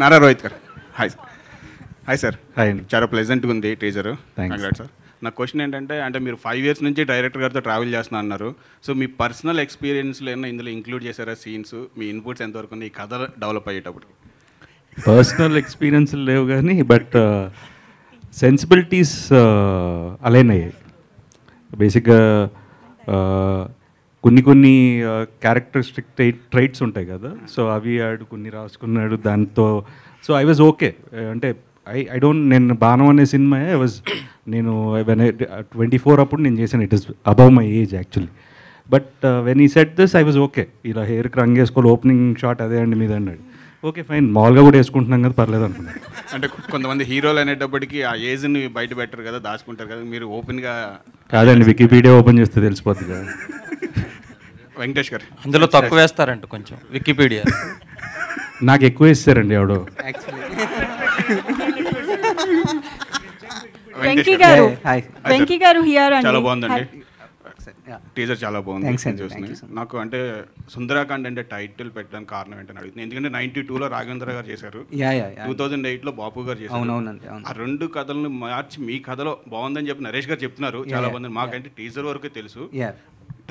నారా రోహిత్ గారు. Hi sir. Hi sir. Hi. చాలా ప్లెజెంట్గా ఉంది టీజరు. Thanks sir. నా క్వశ్చన్ ఏంటంటే, అంటే మీరు 5 years నుంచి డైరెక్టర్ గారితో ట్రావెల్ చేస్తున్నా అన్నారు. సో మీ పర్సనల్ ఎక్స్పీరియన్స్లో ఏమైనా ఇందులో ఇంక్లూడ్ చేశారా సీన్స్? మీ ఇన్పుట్స్ ఎంతవరకు ఉంది ఈ కథ డెవలప్ అయ్యేటప్పుడు? పర్సనల్ ఎక్స్పీరియన్స్ లేవు కానీ బట్ సెన్సిబిలిటీస్ అలైన్ అయ్యాయి. బేసిక్గా కొన్ని క్యారెక్టరిస్టిక్ ట్రైట్స్ ఉంటాయి కదా, సో అవి ఆడు కొన్ని రాసుకున్నాడు దాంతో. So I was okay. అంటే ఐ డోంట్, నేను బాణం అనే సినిమా నేను 24 అప్పుడు నేను చేశాను. It is above my age actually. But when ఈ set this I was okay. ఇలా హెయిర్కి రంగు వేసుకోవాలి, ఓపెనింగ్ షాట్ అదే అండి మీద అన్నాడు. ఓకే ఫైన్, మామూలుగా కూడా వేసుకుంటున్నాం కదా, పర్లేదు అనుకున్నాను. అంటే కొంతమంది హీరోలు అనేటప్పటికి ఆ ఏజ్ని బయట పెట్టరు కదా, దాచుకుంటారు కదా, మీరు ఓపెన్గా. కాదండి, వికీపీడియా ఓపెన్ చేస్తే తెలిసిపోతుంది కదా. వెంకటేష్ గారు అందులో తక్కువ వేస్తారంట కొంచెం వికీపీడియా. నాకు ఎక్కువ వేస్తారండి ఎవడో. వెంకీ గారు హియర్ అండి. చాలా బాగుందండి టీజర్, చాలా బాగుంది చూస్తున్నాను. నాకు అంటే సుందరాకాండ్ అంటే టైటిల్ పెట్టడానికి కారణం ఏంటని అడుగుతుంది. ఎందుకంటే 92లో రాఘవేంద్ర గారు చేశారు, 2008లో బాపు గారు చేశారు. ఆ రెండు కథలను మార్చి మీ కథలో బాగుందని చెప్పి నరేష్ గారు చెప్తున్నారు, చాలా బాగుంది. మాకంటే టీజర్ వరకు తెలుసు.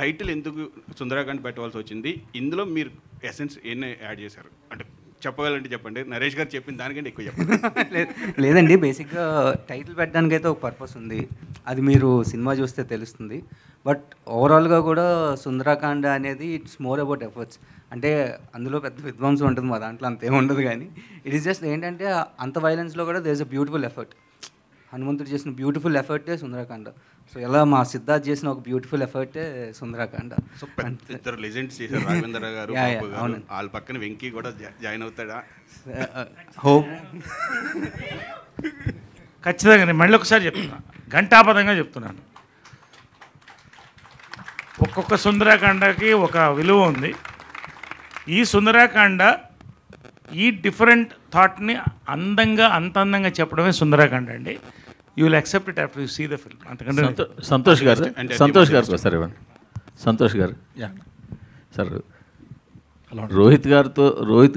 టైటిల్ ఎందుకు సుందరాకాండ్ పెట్టవలసి వచ్చింది? ఇందులో మీరు ఎసెన్స్ ఏమైనా యాడ్ చేశారు అంటే చెప్పగలంటే చెప్పండి. నరేష్ గారు చెప్పిన దానికంటే ఎక్కువ చెప్పండి. లేదండి, బేసిక్గా టైటిల్ పెట్టడానికి అయితే ఒక పర్పస్ ఉంది, అది మీరు సినిమా చూస్తే తెలుస్తుంది. బట్ ఓవరాల్గా కూడా సుందరాకాండ అనేది ఇట్స్ మోర్ అబౌట్ ఎఫర్ట్స్. అంటే అందులో పెద్ద విధ్వంసం ఉంటుంది, మా దాంట్లో అంతేం ఉండదు. కానీ ఇట్ ఈస్ జస్ట్ ఏంటంటే అంత వైలెన్స్లో కూడా there is a beautiful effort. హనుమంతుడు చేసిన బ్యూటిఫుల్ ఎఫర్టే సుందరాకాండ. సో ఎలా మా సిద్ధార్థ్ చేసిన ఒక బ్యూటిఫుల్ ఎఫర్టే సుందరాకాండ. సో ఇద్దరు లెజెండ్స్ చేశారు, రాఘవేంద్ర గారు, వాళ్ళ పక్కన వెంకీ కూడా జాయిన్ అవుతాడా? హోప్ ఖచ్చితంగా. నేను మళ్ళీ ఒకసారి చెప్తున్నా, ఘంటాపదంగా చెప్తున్నాను. ఒక్కొక్క సుందరాకాండకి ఒక విలువ ఉంది. ఈ సుందరాకాండ ఈ డిఫరెంట్ థాట్ని అంత అందంగా చెప్పడమే సుందరాకాండ అండి. You will accept it after you see the film. అంతకంటే సంతోష్ గారు సార్ ఇవ్వండి. సంతోష్ గారు సార్, రోహిత్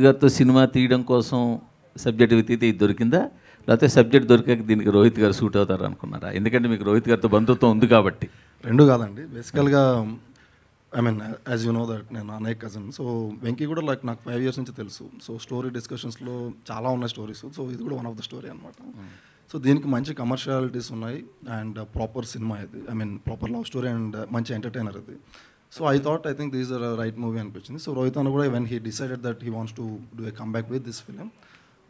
గారితో సినిమా తీయడం కోసం సబ్జెక్ట్ వెతికితే ఇది దొరికిందా, లేకపోతే సబ్జెక్ట్ దొరికాక దీనికి రోహిత్ గారు సూట్ అవుతారు అనుకున్నారా? ఎందుకంటే మీకు రోహిత్ గారితో బంధుత్వం ఉంది కాబట్టి. రెండు కాదండి, బేసికల్గా I mean as you know that నేను అన్నయ్య కజిన్. సో వెంకీ కూడా లైక్ నాకు 5 years నుంచి తెలుసు. సో స్టోరీ డిస్కషన్స్లో చాలా ఉన్నాయి స్టోరీస్. సో ఇది కూడా వన్ ఆఫ్ ద స్టోరీ అనమాట. సో దీనికి మంచి కమర్షియాలిటీస్ ఉన్నాయి అండ్ ప్రాపర్ సినిమా ఇది. I mean proper love story and మంచి ఎంటర్టైనర్ ఇది. So I think these are right movie అనిపించింది. సో రోహిత్ అన్న కూడా when he decided that he wants to do a come back with this film,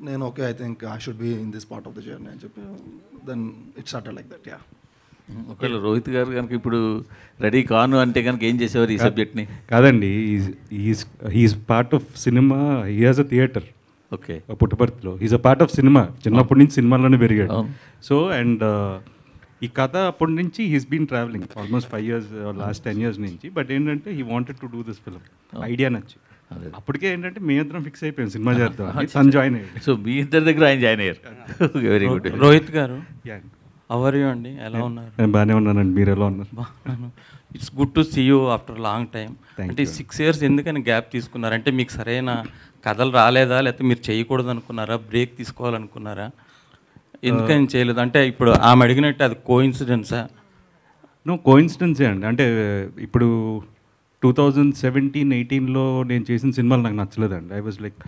నేను okay I think I should be in this part of the journey అని చెప్పి then it started like that. Yeah, ఒకవేళ రోహిత్ గారు కనుక ఇప్పుడు ready కాను అంటే కనుక ఏం చేసేవారు ఈ సబ్జెక్ట్ని? కాదండి, he is part of cinema. He has a theatre. Okay, పుట్టపర్తిలో he's a part of cinema. చిన్నప్పటి నుంచి సినిమాలోనే పెరిగాడు. సో అండ్ ఈ కథ అప్పటి నుంచి he's been travelling almost 5 years, last 10 years నుంచి. బట్ ఏంటంటే he wanted to do this film. Idea నచ్చి అప్పటికే ఏంటంటే మీ ఇద్దరం ఫిక్స్ అయిపోయాం సినిమా చేద్దాం. తను జాయిన్ అయ్యాడు. సో మీ ఇద్దరి దగ్గర ఆయన జాయిన్ అయ్యారు. Very good. రోహిత్ గారు హౌ ఆర్ యూ అండి, ఎలా ఉన్నారు? నేను బాగానే ఉన్నానండి, మీరు ఎలా ఉన్నారు? It's good to see you after long time. అంటే 6 years ఎందుకని గ్యాప్ తీసుకున్నారు? అంటే మీకు సరైన కథలు రాలేదా, లేకపోతే మీరు చేయకూడదు అనుకున్నారా, బ్రేక్ తీసుకోవాలనుకున్నారా, ఎందుకని చేయలేదు? అంటే ఇప్పుడు ఆమె అడిగినట్టు అది కోఇన్సిడెన్సా? నో, కోఇన్సిడెన్సే అండి. అంటే ఇప్పుడు 2017-18లో నేను చేసిన సినిమాలు నాకు నచ్చలేదండి. ఐ వాజ్ లైక్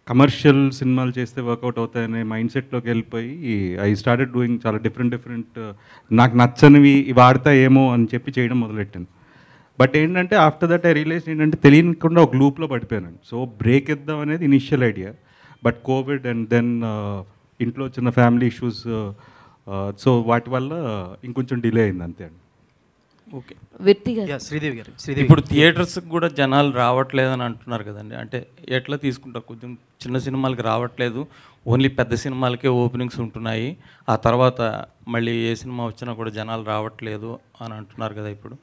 కమర్షియల్ సినిమాలు చేస్తే వర్కౌట్ అవుతాయనే మైండ్ సెట్లోకి వెళ్ళిపోయి ఐ స్టార్టెడ్ డూయింగ్ చాలా డిఫరెంట్ నాకు నచ్చనివి వాడతా ఏమో అని చెప్పి చేయడం మొదలెట్టాను. బట్ ఏంటంటే ఆఫ్టర్ దట్ ఐ రియలైజ్ ఏంటంటే తెలియకుండా ఒక లూప్లో పడిపోయాను. సో బ్రేక్ ఇద్దాం అనేది initial idea. But COVID and then ఇంట్లో చిన్న ఫ్యామిలీ ఇష్యూస్, సో వాటి వల్ల ఇంకొంచెం డిలే అయింది అంతే అండి. ఓకే, శ్రీదేవి గారు. ఇప్పుడు థియేటర్స్కి కూడా జనాలు రావట్లేదని అంటున్నారు కదండి, అంటే ఎట్లా తీసుకుంటారు? కొంచెం చిన్న సినిమాలకి రావట్లేదు, ఓన్లీ పెద్ద సినిమాలకే ఓపెనింగ్స్ ఉంటున్నాయి, ఆ తర్వాత మళ్ళీ ఏ సినిమా వచ్చినా కూడా జనాలు రావట్లేదు అని అంటున్నారు కదా ఇప్పుడు.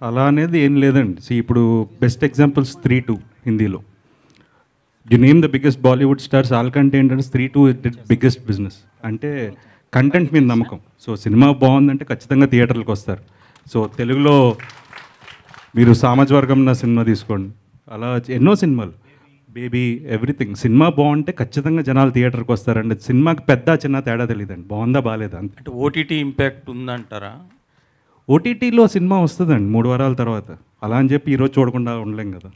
అలా అనేది ఏం లేదండి. ఇప్పుడు బెస్ట్ ఎగ్జాంపుల్స్ 3-2 హిందీలో. You name the biggest Bollywood stars, వాళ్ళకంటే ఏంటంటే 3-2 బిగ్గెస్ట్ బిజినెస్. అంటే కంటెంట్ మీద నమ్మకం. సో సినిమా బాగుందంటే ఖచ్చితంగా థియేటర్లకు వస్తారు. సో తెలుగులో మీరు సామాజిక వర్గం నా సినిమా తీసుకోండి, అలా ఎన్నో సినిమాలు బేబీ ఎవ్రీథింగ్. సినిమా బాగుంటే ఖచ్చితంగా జనాలు థియేటర్కి వస్తారండి. సినిమాకి పెద్ద చిన్న తేడా తెలియదండి, బాగుందా బాగాలేదా అంతే. అంటే ఓటీటీ ఇంపాక్ట్ ఉందంటారా? ఓటీటీలో సినిమా వస్తుందండి 3 వారాల తర్వాత, అలా అని చెప్పి ఈరోజు చూడకుండా ఉండలేం కదా.